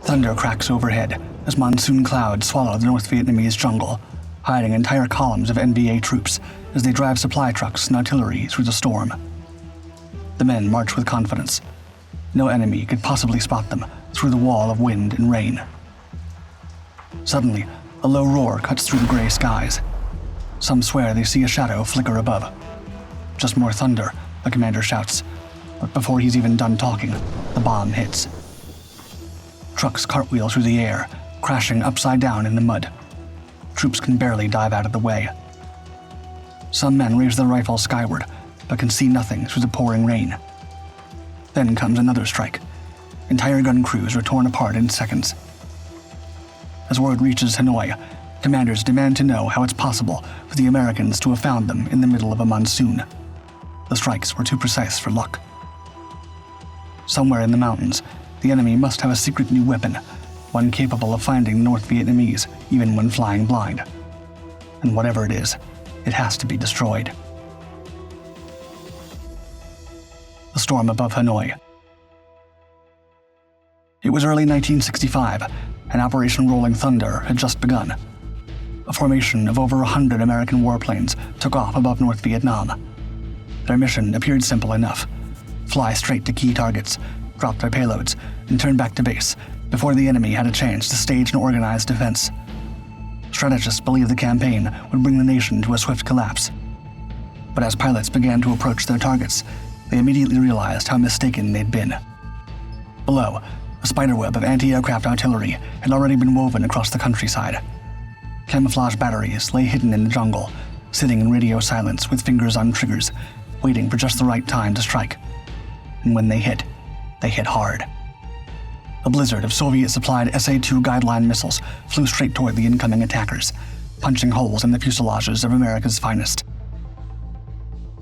Thunder cracks overhead as monsoon clouds swallow the North Vietnamese jungle, hiding entire columns of NBA troops as they drive supply trucks and artillery through the storm. The men march with confidence. No enemy could possibly spot them through the wall of wind and rain. Suddenly, a low roar cuts through the gray skies. Some swear they see a shadow flicker above. Just more thunder, the commander shouts, but before he's even done talking, the bomb hits. Trucks cartwheel through the air, crashing upside down in the mud. Troops can barely dive out of the way. Some men raise their rifles skyward, but can see nothing through the pouring rain. Then comes another strike. Entire gun crews are torn apart in seconds. As word reaches Hanoi, commanders demand to know how it's possible for the Americans to have found them in the middle of a monsoon. The strikes were too precise for luck. Somewhere in the mountains, the enemy must have a secret new weapon, one capable of finding North Vietnamese even when flying blind. And whatever it is, it has to be destroyed. The storm above Hanoi. It was early 1965, and Operation Rolling Thunder had just begun. A formation of over 100 American warplanes took off above North Vietnam. Their mission appeared simple enough: fly straight to key targets, drop their payloads, and turn back to base before the enemy had a chance to stage an organized defense. Strategists believed the campaign would bring the nation to a swift collapse. But as pilots began to approach their targets, they immediately realized how mistaken they'd been. Below, a spiderweb of anti-aircraft artillery had already been woven across the countryside. Camouflage batteries lay hidden in the jungle, sitting in radio silence with fingers on triggers, waiting for just the right time to strike. And when they hit hard. A blizzard of Soviet-supplied SA-2 guideline missiles flew straight toward the incoming attackers, punching holes in the fuselages of America's finest.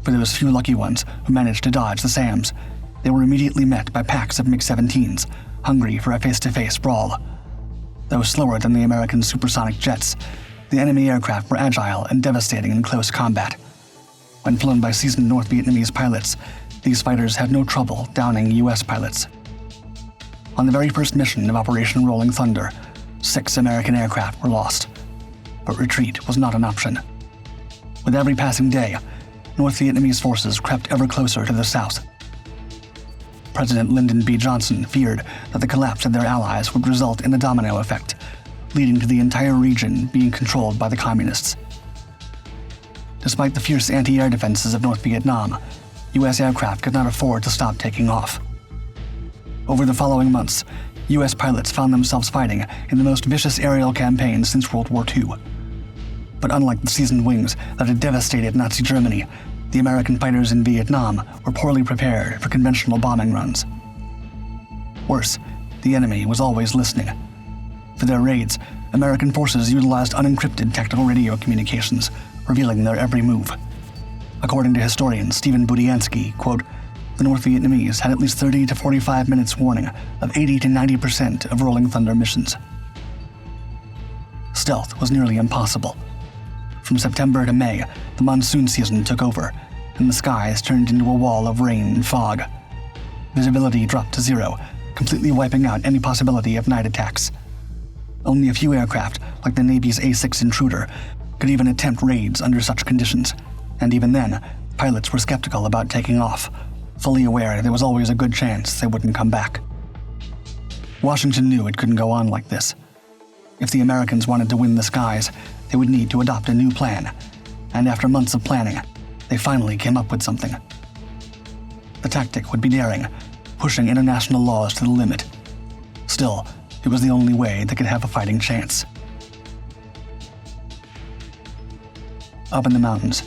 For those few lucky ones who managed to dodge the SAMs, they were immediately met by packs of MiG-17s, hungry for a face-to-face brawl. Though slower than the American supersonic jets, the enemy aircraft were agile and devastating in close combat. When flown by seasoned North Vietnamese pilots, these fighters had no trouble downing U.S. pilots. On the very first mission of Operation Rolling Thunder, 6 American aircraft were lost. But retreat was not an option. With every passing day, North Vietnamese forces crept ever closer to the south. President Lyndon B. Johnson feared that the collapse of their allies would result in a domino effect, leading to the entire region being controlled by the communists. Despite the fierce anti-air defenses of North Vietnam, U.S. aircraft could not afford to stop taking off. Over the following months, U.S. pilots found themselves fighting in the most vicious aerial campaign since World War II. But unlike the seasoned wings that had devastated Nazi Germany, the American fighters in Vietnam were poorly prepared for conventional bombing runs. Worse, the enemy was always listening. For their raids, American forces utilized unencrypted tactical radio communications, revealing their every move. According to historian Stephen Budiansky, quote, "The North Vietnamese had at least 30 to 45 minutes warning of 80 to 90% of Rolling Thunder missions." Stealth was nearly impossible. From September to May, the monsoon season took over, and the skies turned into a wall of rain and fog. Visibility dropped to zero, completely wiping out any possibility of night attacks. Only a few aircraft, like the Navy's A-6 Intruder, could even attempt raids under such conditions, and even then, pilots were skeptical about taking off, fully aware there was always a good chance they wouldn't come back. Washington knew it couldn't go on like this. If the Americans wanted to win the skies, they would need to adopt a new plan, and after months of planning, they finally came up with something. The tactic would be daring, pushing international laws to the limit. Still, it was the only way they could have a fighting chance. Up in the mountains,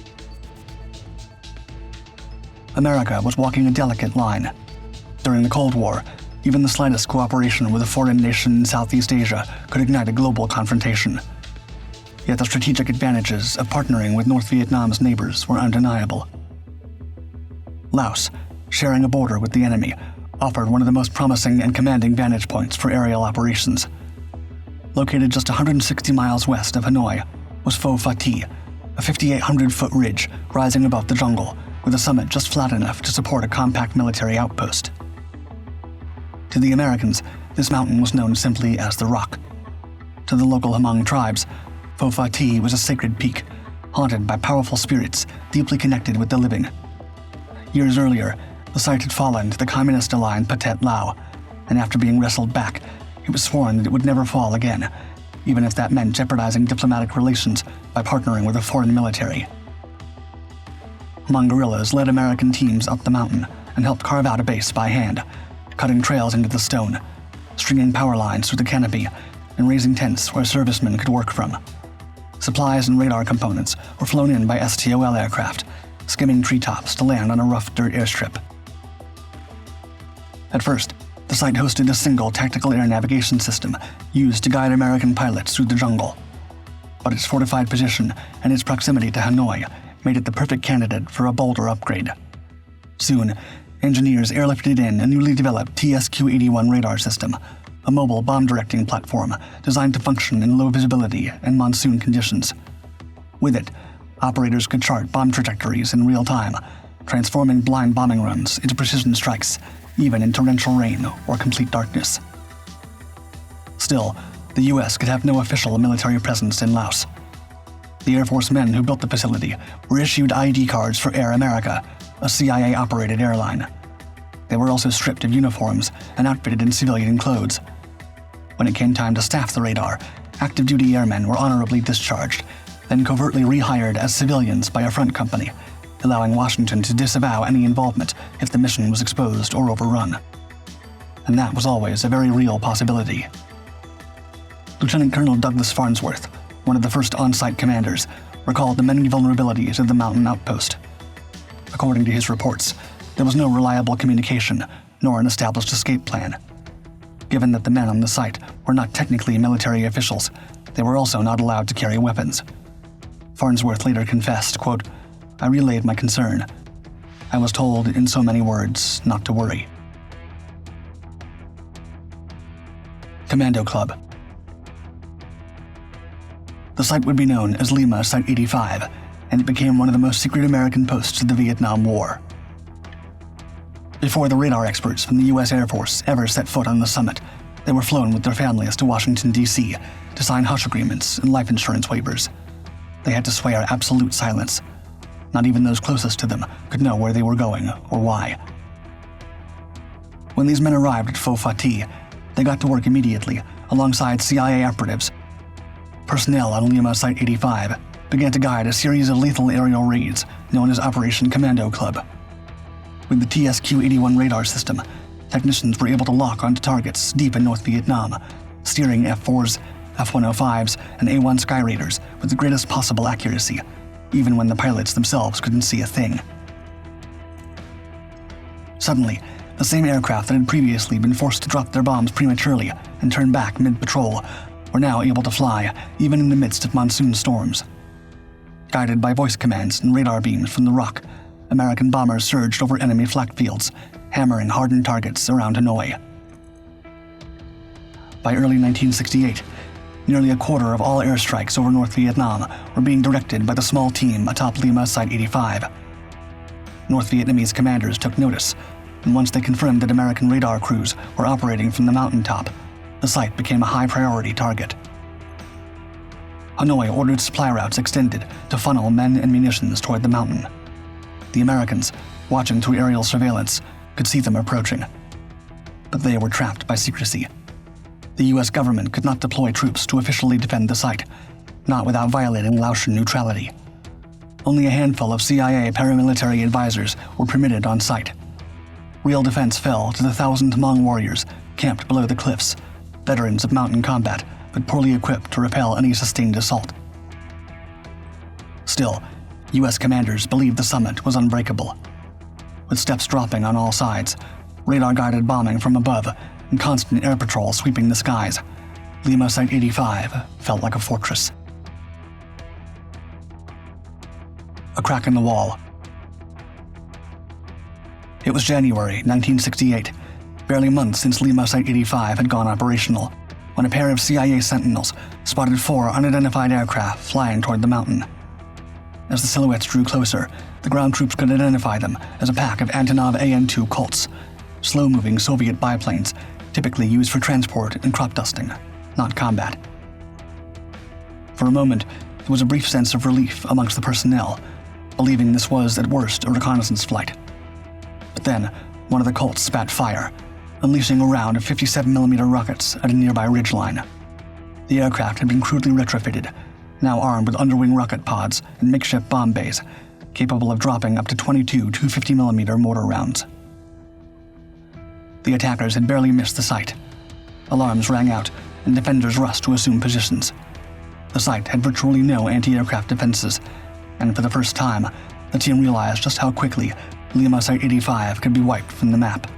America was walking a delicate line. During the Cold War, even the slightest cooperation with a foreign nation in Southeast Asia could ignite a global confrontation. Yet the strategic advantages of partnering with North Vietnam's neighbors were undeniable. Laos, sharing a border with the enemy, offered one of the most promising and commanding vantage points for aerial operations. Located just 160 miles west of Hanoi was Pho Pha a 5,800-foot ridge rising above the jungle, with a summit just flat enough to support a compact military outpost. To the Americans, this mountain was known simply as the Rock. To the local Hmong tribes, Pho Pha Thi was a sacred peak, haunted by powerful spirits deeply connected with the living. Years earlier, the site had fallen to the communist-aligned Pathet Lao, and after being wrestled back, it was sworn that it would never fall again, even if that meant jeopardizing diplomatic relations by partnering with a foreign military. Hmong guerrillas led American teams up the mountain and helped carve out a base by hand, cutting trails into the stone, stringing power lines through the canopy, and raising tents where servicemen could work from. Supplies and radar components were flown in by STOL aircraft, skimming treetops to land on a rough dirt airstrip. At first, the site hosted a single tactical air navigation system used to guide American pilots through the jungle. But its fortified position and its proximity to Hanoi made it the perfect candidate for a bolder upgrade. Soon, engineers airlifted in a newly developed TSQ-81 radar system, a mobile bomb-directing platform designed to function in low visibility and monsoon conditions. With it, operators could chart bomb trajectories in real time, transforming blind bombing runs into precision strikes, even in torrential rain or complete darkness. Still, the U.S. could have no official military presence in Laos. The Air Force men who built the facility were issued ID cards for Air America, a CIA-operated airline. They were also stripped of uniforms and outfitted in civilian clothes. When it came time to staff the radar, active-duty airmen were honorably discharged, then covertly rehired as civilians by a front company, allowing Washington to disavow any involvement if the mission was exposed or overrun. And that was always a very real possibility. Lieutenant Colonel Douglas Farnsworth, one of the first on-site commanders, recalled the many vulnerabilities of the mountain outpost. According to his reports, there was no reliable communication, nor an established escape plan. Given that the men on the site were not technically military officials, they were also not allowed to carry weapons. Farnsworth later confessed, quote, "I relayed my concern. I was told in so many words not to worry." Commando Club. The site would be known as Lima Site 85, and it became one of the most secret American posts of the Vietnam War. Before the radar experts from the U.S. Air Force ever set foot on the summit, they were flown with their families to Washington, D.C. to sign hush agreements and life insurance waivers. They had to swear absolute silence. Not even those closest to them could know where they were going or why. When these men arrived at Pho Pha Thi, they got to work immediately alongside CIA operatives. Personnel on Lima Site 85 began to guide a series of lethal aerial raids known as Operation Commando Club. With the TSQ-81 radar system, technicians were able to lock onto targets deep in North Vietnam, steering F-4s, F-105s, and A-1 Sky Raiders with the greatest possible accuracy, even when the pilots themselves couldn't see a thing. Suddenly, the same aircraft that had previously been forced to drop their bombs prematurely and turn back mid-patrol were now able to fly, even in the midst of monsoon storms. Guided by voice commands and radar beams from the Rock, American bombers surged over enemy flak fields, hammering hardened targets around Hanoi. By early 1968, nearly a quarter of all airstrikes over North Vietnam were being directed by the small team atop Lima Site 85. North Vietnamese commanders took notice, and once they confirmed that American radar crews were operating from the mountaintop, the site became a high-priority target. Hanoi ordered supply routes extended to funnel men and munitions toward the mountain. The Americans, watching through aerial surveillance, could see them approaching. But they were trapped by secrecy. The U.S. government could not deploy troops to officially defend the site, not without violating Laotian neutrality. Only a handful of CIA paramilitary advisors were permitted on site. Real defense fell to the 1,000 Hmong warriors camped below the cliffs, veterans of mountain combat, but poorly equipped to repel any sustained assault. Still, U.S. commanders believed the summit was unbreakable. With steps dropping on all sides, radar-guided bombing from above, and constant air patrol sweeping the skies, Lima Site 85 felt like a fortress. A crack in the wall. It was January 1968, barely months since Lima Site 85 had gone operational, when a pair of CIA sentinels spotted 4 unidentified aircraft flying toward the mountain. As the silhouettes drew closer, the ground troops could identify them as a pack of Antonov AN-2 Colts, slow-moving Soviet biplanes typically used for transport and crop dusting, not combat. For a moment, there was a brief sense of relief amongst the personnel, believing this was at worst a reconnaissance flight. But then, one of the Colts spat fire, unleashing a round of 57mm rockets at a nearby ridgeline. The aircraft had been crudely retrofitted, now armed with underwing rocket pods and makeshift bomb bays, capable of dropping up to 22 250mm mortar rounds. The attackers had barely missed the site. Alarms rang out, and defenders rushed to assume positions. The site had virtually no anti-aircraft defenses, and for the first time, the team realized just how quickly Lima Site 85 could be wiped from the map.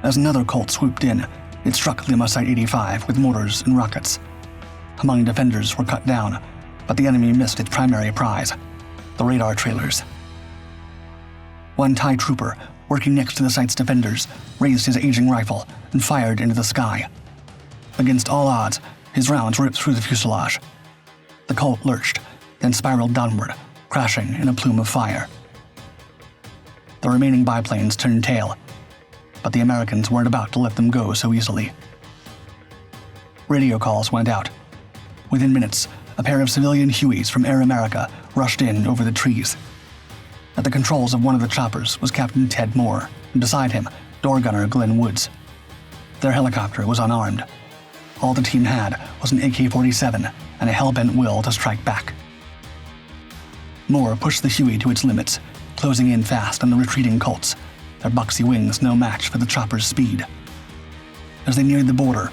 As another Colt swooped in, it struck Lima Site 85 with mortars and rockets. Among defenders were cut down, but the enemy missed its primary prize, the radar trailers. One Thai trooper, working next to the site's defenders, raised his aging rifle and fired into the sky. Against all odds, his rounds ripped through the fuselage. The Colt lurched, then spiraled downward, crashing in a plume of fire. The remaining biplanes turned tail, but the Americans weren't about to let them go so easily. Radio calls went out. Within minutes, a pair of civilian Hueys from Air America rushed in over the trees. At the controls of one of the choppers was Captain Ted Moore, and beside him, door gunner Glenn Woods. Their helicopter was unarmed. All the team had was an AK-47 and a hell-bent will to strike back. Moore pushed the Huey to its limits, closing in fast on the retreating Colts, their boxy wings no match for the chopper's speed. As they neared the border,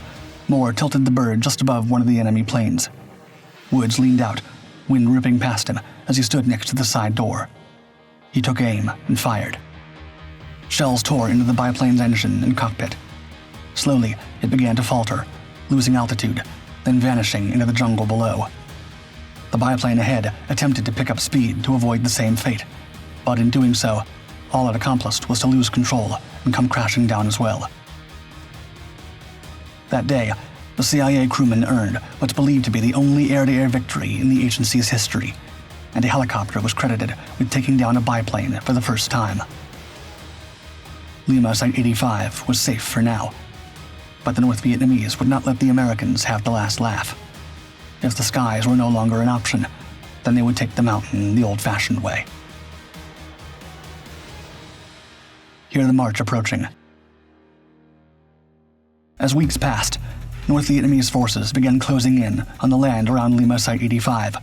Moore tilted the bird just above one of the enemy planes. Woods leaned out, wind ripping past him as he stood next to the side door. He took aim and fired. Shells tore into the biplane's engine and cockpit. Slowly, it began to falter, losing altitude, then vanishing into the jungle below. The biplane ahead attempted to pick up speed to avoid the same fate, but in doing so, all it accomplished was to lose control and come crashing down as well. That day, the CIA crewmen earned what's believed to be the only air-to-air victory in the agency's history, and a helicopter was credited with taking down a biplane for the first time. Lima Site 85 was safe for now, but the North Vietnamese would not let the Americans have the last laugh. If the skies were no longer an option, then they would take the mountain the old-fashioned way. Hear the march approaching. As weeks passed, North Vietnamese forces began closing in on the land around Lima Site 85.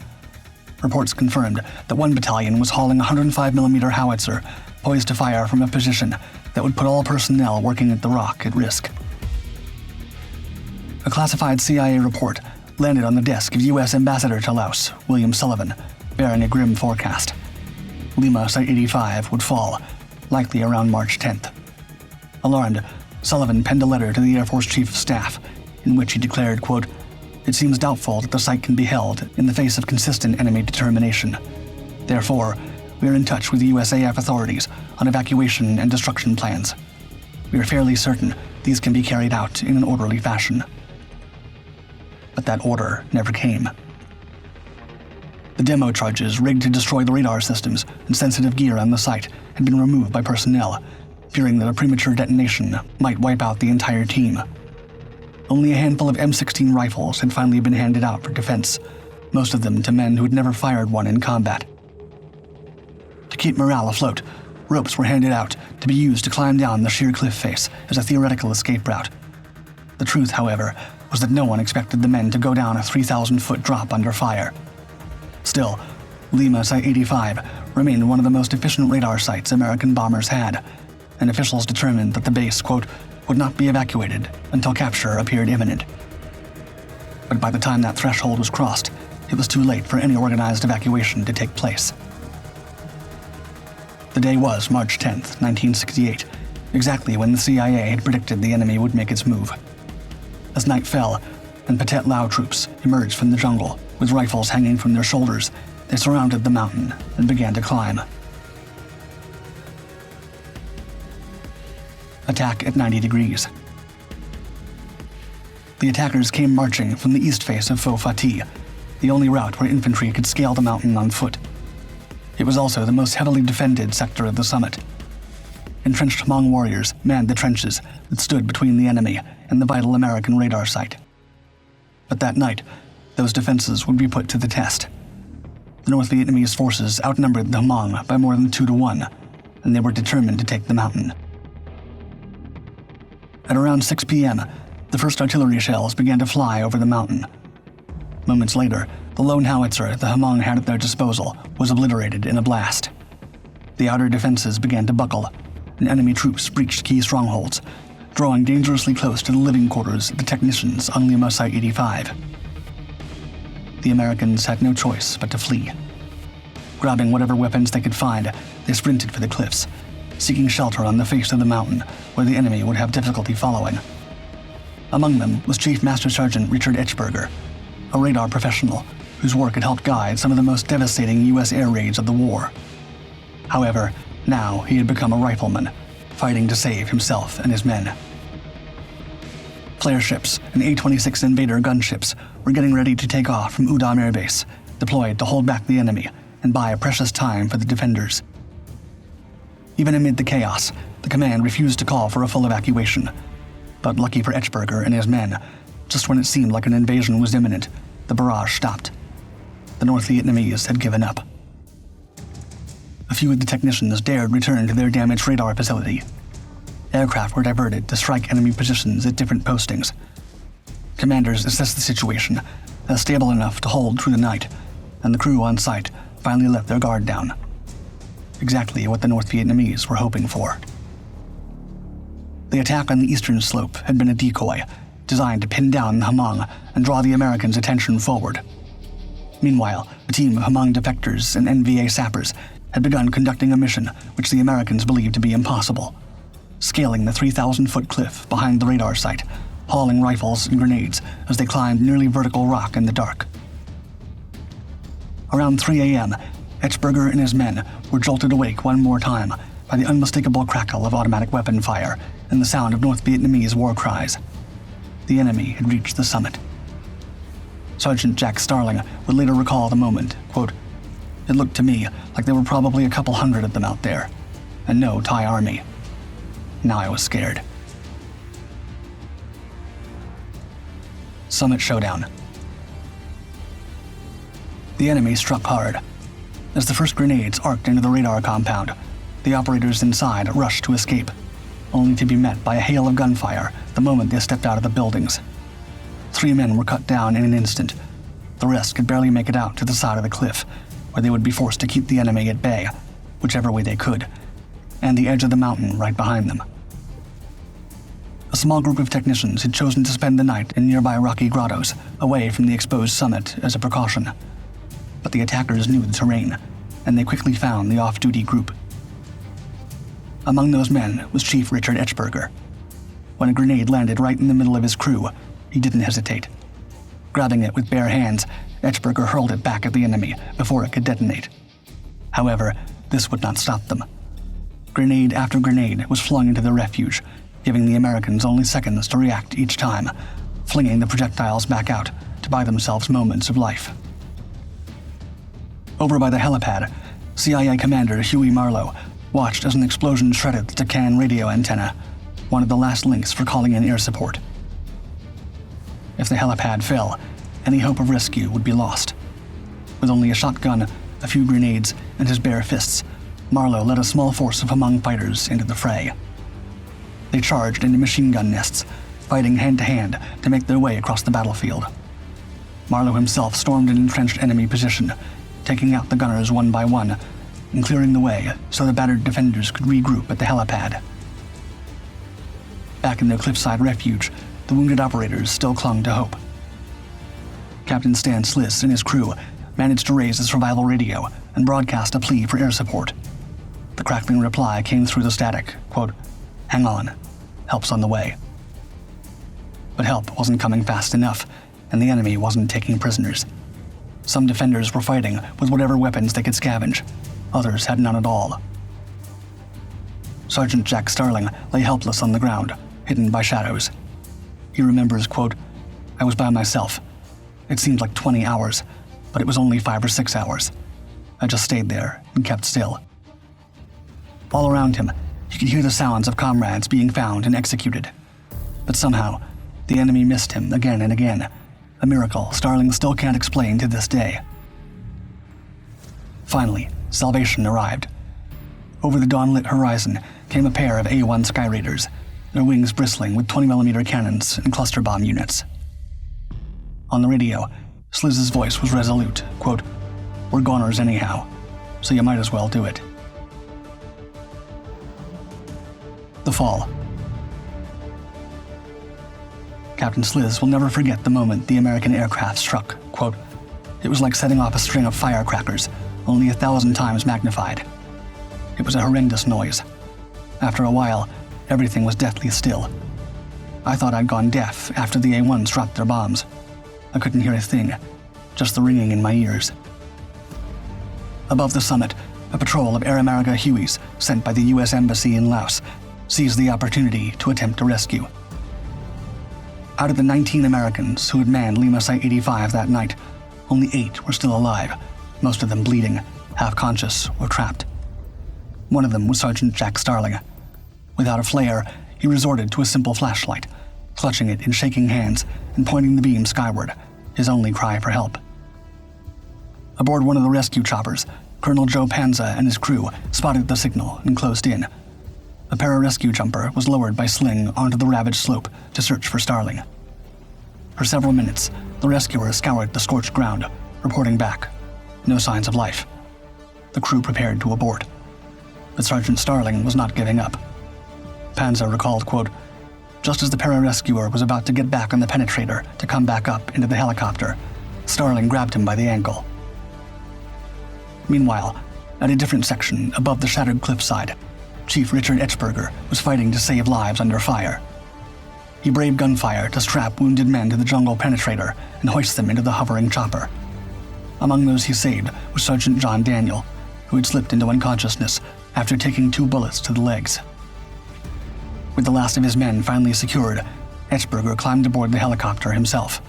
Reports confirmed that one battalion was hauling a 105mm howitzer poised to fire from a position that would put all personnel working at the rock at risk. A classified CIA report landed on the desk of U.S. Ambassador to Laos, William Sullivan, bearing a grim forecast. Lima Site 85 would fall, likely around March 10th. Alarmed, Sullivan penned a letter to the Air Force Chief of Staff, in which he declared, quote, "It seems doubtful that the site can be held in the face of consistent enemy determination. Therefore, we are in touch with the USAF authorities on evacuation and destruction plans. We are fairly certain these can be carried out in an orderly fashion." But that order never came. The demo charges rigged to destroy the radar systems and sensitive gear on the site had been removed by personnel, fearing that a premature detonation might wipe out the entire team. Only a handful of M16 rifles had finally been handed out for defense, most of them to men who had never fired one in combat. To keep morale afloat, ropes were handed out to be used to climb down the sheer cliff face as a theoretical escape route. The truth, however, was that no one expected the men to go down a 3,000-foot drop under fire. Still, Lima Site 85 remained one of the most efficient radar sites American bombers had, and officials determined that the base, quote, would not be evacuated until capture appeared imminent. But by the time that threshold was crossed, it was too late for any organized evacuation to take place. The day was March 10th, 1968, exactly when the CIA had predicted the enemy would make its move. As night fell, and Pathet Lao troops emerged from the jungle, with rifles hanging from their shoulders, they surrounded the mountain and began to climb. Attack at 90 degrees. The attackers came marching from the east face of Pho Pha, the only route where infantry could scale the mountain on foot. It was also the most heavily defended sector of the summit. entrenched Hmong warriors manned the trenches that stood between the enemy and the vital American radar site. But that night, those defenses would be put to the test. The North Vietnamese forces outnumbered the Hmong by more than 2 to 1, and they were determined to take the mountain. At around 6 p.m., the first artillery shells began to fly over the mountain. Moments later, the lone howitzer the Hmong had at their disposal was obliterated in a blast. The outer defenses began to buckle, and enemy troops breached key strongholds, drawing dangerously close to the living quarters of the technicians on Lima Site 85. The Americans had no choice but to flee. Grabbing whatever weapons they could find, they sprinted for the cliffs, seeking shelter on the face of the mountain where the enemy would have difficulty following. Among them was Chief Master Sergeant Richard Etchberger, a radar professional whose work had helped guide some of the most devastating U.S. air raids of the war. However, now he had become a rifleman, fighting to save himself and his men. Flare ships and A-26 Invader gunships were getting ready to take off from Udam Air Base, deployed to hold back the enemy and buy precious time for the defenders. Even amid the chaos, the command refused to call for a full evacuation. But lucky for Etchberger and his men, just when it seemed like an invasion was imminent, the barrage stopped. The North Vietnamese had given up. A few of the technicians dared return to their damaged radar facility. Aircraft were diverted to strike enemy positions at different postings. Commanders assessed the situation as stable enough to hold through the night, and the crew on site finally let their guard down. Exactly what the North Vietnamese were hoping for. The attack on the eastern slope had been a decoy, designed to pin down the Hmong and draw the Americans' attention forward. Meanwhile, a team of Hmong defectors and NVA sappers had begun conducting a mission which the Americans believed to be impossible, scaling the 3,000-foot cliff behind the radar site, hauling rifles and grenades as they climbed nearly vertical rock in the dark. Around 3 a.m., Etchberger and his men were jolted awake one more time by the unmistakable crackle of automatic weapon fire and the sound of North Vietnamese war cries. The enemy had reached the summit. Sergeant Jack Starling would later recall the moment, quote, "It looked to me like there were probably a couple hundred of them out there, and no Thai army. Now I was scared." Summit Showdown. The enemy struck hard. As the first grenades arced into the radar compound, the operators inside rushed to escape, only to be met by a hail of gunfire the moment they stepped out of the buildings. 3 men were cut down in an instant. The rest could barely make it out to the side of the cliff, where they would be forced to keep the enemy at bay, whichever way they could, and the edge of the mountain right behind them. A small group of technicians had chosen to spend the night in nearby rocky grottos, away from the exposed summit as a precaution. But the attackers knew the terrain, and they quickly found the off-duty group. Among those men was Chief Richard Etchberger. When a grenade landed right in the middle of his crew, he didn't hesitate. Grabbing it with bare hands, Etchberger hurled it back at the enemy before it could detonate. However, this would not stop them. Grenade after grenade was flung into the refuge, giving the Americans only seconds to react each time, flinging the projectiles back out to buy themselves moments of life. Over by the helipad, CIA Commander Huey Marlowe watched as an explosion shredded the Takan radio antenna, one of the last links for calling in air support. If the helipad fell, any hope of rescue would be lost. With only a shotgun, a few grenades, and his bare fists, Marlowe led a small force of Hmong fighters into the fray. They charged into machine gun nests, fighting hand-to-hand to make their way across the battlefield. Marlowe himself stormed an entrenched enemy position, taking out the gunners one by one and clearing the way so the battered defenders could regroup at the helipad. Back in their cliffside refuge, the wounded operators still clung to hope. Captain Stan Sliss and his crew managed to raise the survival radio and broadcast a plea for air support. The crackling reply came through the static, quote, "Hang on, help's on the way." But help wasn't coming fast enough, and the enemy wasn't taking prisoners. Some defenders were fighting with whatever weapons they could scavenge. Others had none at all. Sergeant Jack Starling lay helpless on the ground, hidden by shadows. He remembers, quote, "I was by myself. It seemed like 20 hours, but it was only 5 or 6 hours. I just stayed there and kept still." All around him, He could hear the sounds of comrades being found and executed. But somehow, the enemy missed him again and again, a miracle Starling still can't explain to this day. Finally, salvation arrived. Over the dawn-lit horizon came a pair of A-1 Sky Raiders, their wings bristling with 20mm cannons and cluster bomb units. On the radio, Slizz's voice was resolute, quote, "We're goners anyhow, so you might as well do it." The fall. Captain Slizz will never forget the moment the American aircraft struck, quote, "It was like setting off a string of firecrackers, only 1,000 times magnified. It was a horrendous noise. After a while, everything was deathly still. I thought I'd gone deaf after the A-1s dropped their bombs. I couldn't hear a thing, just the ringing in my ears." Above the summit, a patrol of Air America Hueys sent by the U.S. Embassy in Laos seized the opportunity to attempt a rescue. Out of the 19 Americans who had manned Lima Site 85 that night, only 8 were still alive, most of them bleeding, half-conscious, or trapped. One of them was Sergeant Jack Starling. Without a flare, he resorted to a simple flashlight, clutching it in shaking hands and pointing the beam skyward, his only cry for help. Aboard one of the rescue choppers, Colonel Joe Panza and his crew spotted the signal and closed in. A pararescue jumper was lowered by sling onto the ravaged slope to search for Starling. For several minutes, the rescuers scoured the scorched ground, reporting back. No signs of life. The crew prepared to abort. But Sergeant Starling was not giving up. Panza recalled, quote, "Just as the pararescuer was about to get back on the penetrator to come back up into the helicopter, Starling grabbed him by the ankle." Meanwhile, at a different section above the shattered cliffside, Chief Richard Etchberger was fighting to save lives under fire. He braved gunfire to strap wounded men to the jungle penetrator and hoist them into the hovering chopper. Among those he saved was Sergeant John Daniel, who had slipped into unconsciousness after taking 2 bullets to the legs. With the last of his men finally secured, Etchberger climbed aboard the helicopter himself.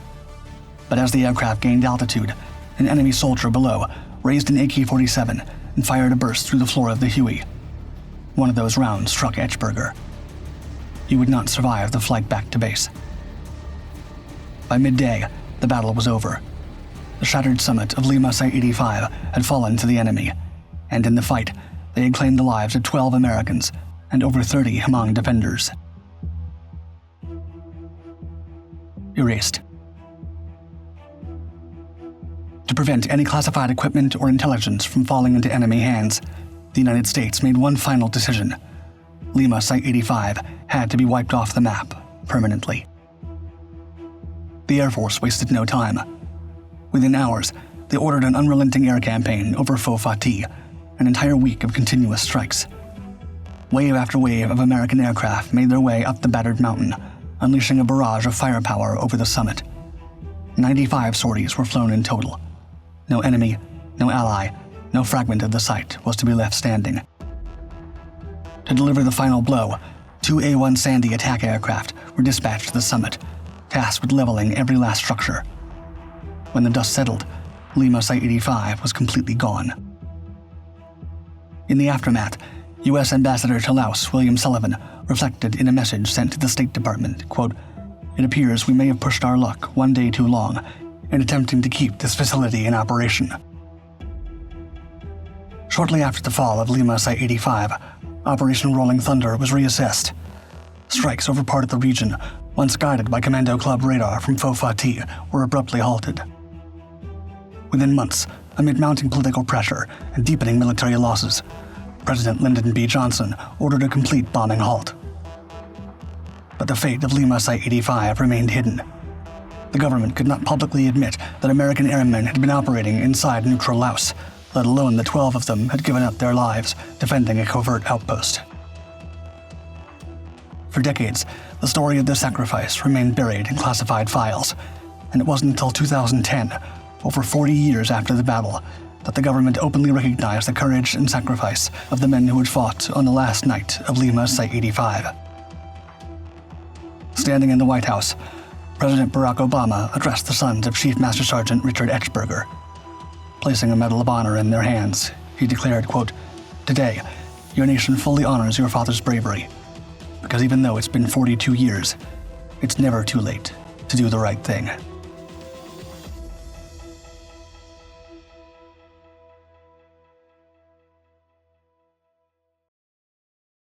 But as the aircraft gained altitude, an enemy soldier below raised an AK-47 and fired a burst through the floor of the Huey. One of those rounds struck Etchberger. He would not survive the flight back to base. By midday, the battle was over. The shattered summit of Lima Site 85 had fallen to the enemy, and in the fight, they had claimed the lives of 12 Americans and over 30 Hmong defenders. Erased. To prevent any classified equipment or intelligence from falling into enemy hands, the United States made one final decision. Lima Site 85 had to be wiped off the map permanently. The Air Force wasted no time. Within hours, they ordered an unrelenting air campaign over Pho Pha Thi, an entire week of continuous strikes. Wave after wave of American aircraft made their way up the battered mountain, unleashing a barrage of firepower over the summit. 95 sorties were flown in total. No enemy, no ally, no fragment of the site was to be left standing. To deliver the final blow, 2 A-1 Sandy attack aircraft were dispatched to the summit, tasked with leveling every last structure. When the dust settled, Lima Site 85 was completely gone. In the aftermath, U.S. Ambassador to Laos William Sullivan reflected in a message sent to the State Department, quote, "It appears we may have pushed our luck one day too long in attempting to keep this facility in operation." Shortly after the fall of Lima Site 85, Operation Rolling Thunder was reassessed. Strikes over part of the region, once guided by Commando Club radar from Pho Pha Thi, were abruptly halted. Within months, amid mounting political pressure and deepening military losses, President Lyndon B. Johnson ordered a complete bombing halt. But the fate of Lima Site 85 remained hidden. The government could not publicly admit that American airmen had been operating inside neutral Laos, let alone that 12 of them had given up their lives defending a covert outpost. For decades, the story of their sacrifice remained buried in classified files, and it wasn't until 2010, over 40 years after the battle, that the government openly recognized the courage and sacrifice of the men who had fought on the last night of Lima Site 85. Standing in the White House, President Barack Obama addressed the sons of Chief Master Sergeant Richard Etchberger. Placing a Medal of Honor in their hands, he declared, quote, "Today, your nation fully honors your father's bravery, because even though it's been 42 years, it's never too late to do the right thing.